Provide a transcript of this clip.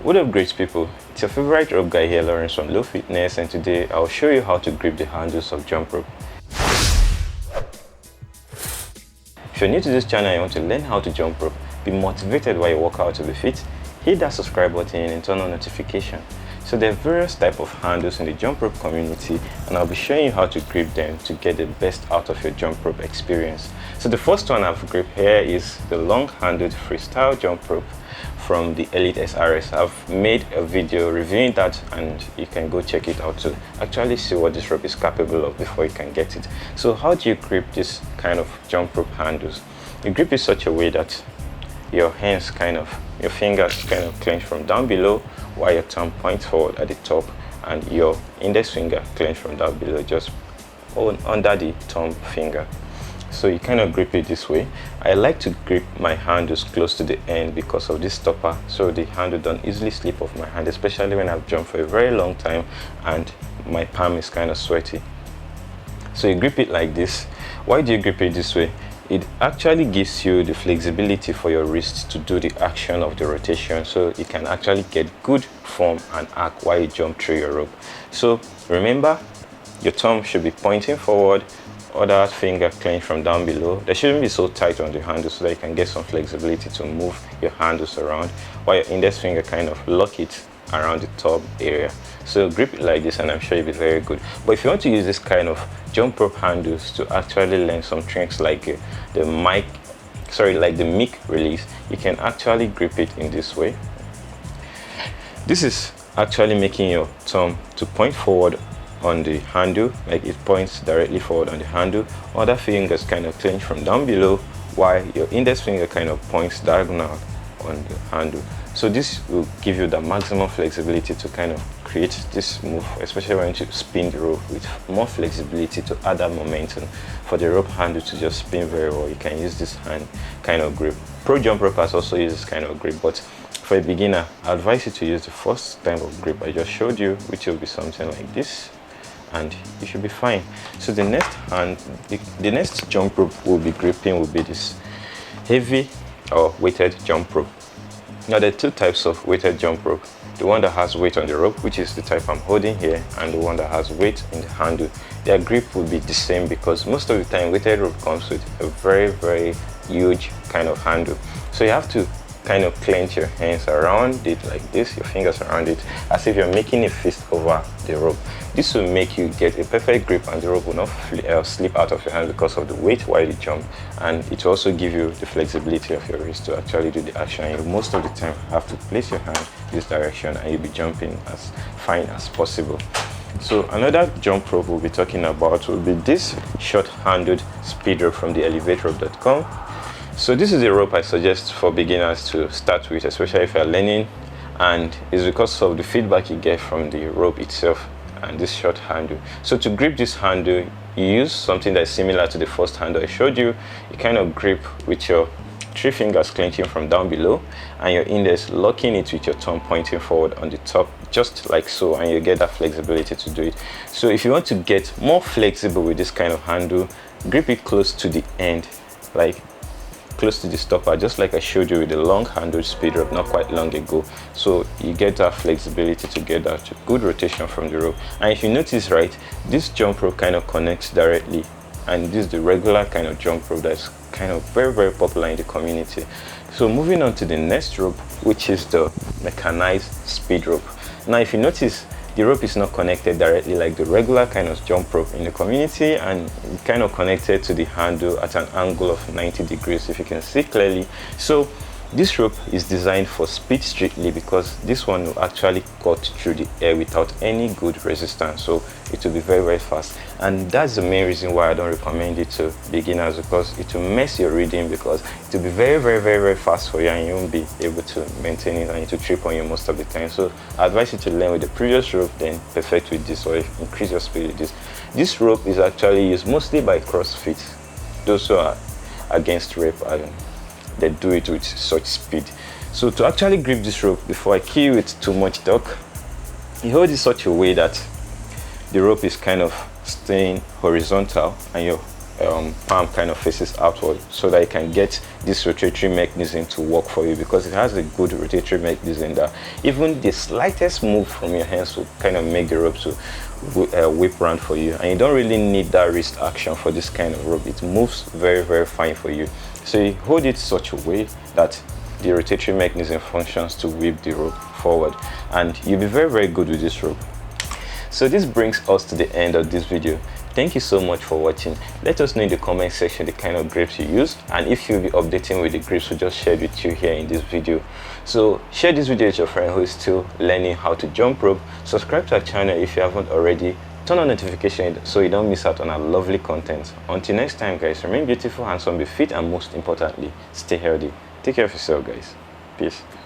What up, great people? It's your favorite rope guy here, Lawrence from LOfitnez, and today I'll show you how to grip the handles of jump rope. If you're new to this channel and you want to learn how to jump rope, be motivated while you work out to be fit, hit that subscribe button and turn on notification. So there are various types of handles in the jump rope community, and I'll be showing you how to grip them to get the best out of your jump rope experience. So the first one I've gripped here is the long-handled freestyle jump rope from the Elite SRS. I've made a video reviewing that, and you can go check it out to actually see what this rope is capable of before you can get it. So how do you grip this kind of jump rope handles? You grip it such a way that your fingers kind of clench from down below, while your thumb points forward at the top, and your index finger clench from down below, just under the thumb finger. So you kind of grip it this way. I like to grip my handles close to the end because of this stopper, so the handle don't easily slip off my hand, especially when I've jumped for a very long time and my palm is kind of sweaty. So you grip it like this. Why do you grip it this way? It actually gives you the flexibility for your wrist to do the action of the rotation, so you can actually get good form and arc while you jump through your rope. So remember, your thumb should be pointing forward, other finger clenched from down below. They shouldn't be so tight on the handle so that you can get some flexibility to move your handles around, while your index finger kind of lock it around the top area. So grip it like this and I'm sure you'll be very good. But if you want to use this kind of jump rope handles to actually learn some tricks like the mic release, you can actually grip it in this way. This is actually making your thumb to point forward on the handle, like it points directly forward on the handle. Other fingers kind of clench from down below, while your index finger kind of points diagonal on the handle. So this will give you the maximum flexibility to kind of create this move, especially when you spin the rope with more flexibility to add that momentum for the rope handle to just spin very well. You can use this hand kind of grip. Pro jump ropers also use this kind of grip, but for a beginner, I advise you to use the first type of grip I just showed you, which will be something like this, and you should be fine. So the next jump rope we'll be gripping will be this heavy or weighted jump rope. Now there are two types of weighted jump rope: the one that has weight on the rope, which is the type I'm holding here, and the one that has weight in the handle. Their grip will be the same because most of the time weighted rope comes with a very huge kind of handle. So you have to kind of clench your hands around it like this, your fingers around it, as if you're making a fist over the rope. This will make you get a perfect grip and the rope will not slip out of your hand because of the weight while you jump, and it will also give you the flexibility of your wrist to actually do the action. You most of the time have to place your hand this direction and you'll be jumping as fine as possible. So another jump rope we'll be talking about will be this short-handled speed rope from the elevaterope.com. So this is a rope I suggest for beginners to start with, especially if you're learning, and it's because of the feedback you get from the rope itself and this short handle. So to grip this handle, you use something that's similar to the first handle I showed you. You kind of grip with your three fingers clenching from down below and your index locking it with your thumb pointing forward on the top, just like so, and you get that flexibility to do it. So if you want to get more flexible with this kind of handle, grip it close to the end, like close to the stopper, just like I showed you with the long handled speed rope not quite long ago. So you get that flexibility to get that good rotation from the rope. And if you notice, right, this jump rope kind of connects directly, and this is the regular kind of jump rope that's kind of very popular in the community. So moving on to the next rope, which is the mechanized speed rope. Now if you notice, the rope is not connected directly like the regular kind of jump rope in the community, and it kind of connected to the handle at an angle of 90 degrees, if you can see clearly. So this rope is designed for speed strictly because this one will actually cut through the air without any good resistance, so it will be very fast. And that's the main reason why I don't recommend it to beginners, because it will mess your reading, because it will be very fast for you and you won't be able to maintain it and it will trip on you most of the time. So I advise you to learn with the previous rope, then perfect with this, or increase your speed with this. This rope is actually used mostly by CrossFit, those who are against rape and they do it with such speed. So to actually grip this rope, before I kill you with too much talk, you hold it such a way that the rope is kind of staying horizontal and your palm kind of faces outward, so that you can get this rotatory mechanism to work for you, because it has a good rotatory mechanism that even the slightest move from your hands will kind of make the rope to whip around for you, and you don't really need that wrist action for this kind of rope. It moves very fine for you. So you hold it such a way that the rotatory mechanism functions to whip the rope forward, and you'll be very good with this rope. So this brings us to the end of this video. Thank you so much for watching. Let us know in the comment section the kind of grips you use, and if you'll be updating with the grips we just shared with you here in this video. So share this video with your friend who is still learning how to jump rope. Subscribe to our channel if you haven't already. Turn on notifications so you don't miss out on our lovely content. Until next time guys, remain beautiful, handsome, be fit, and most importantly, stay healthy. Take care of yourself guys. Peace.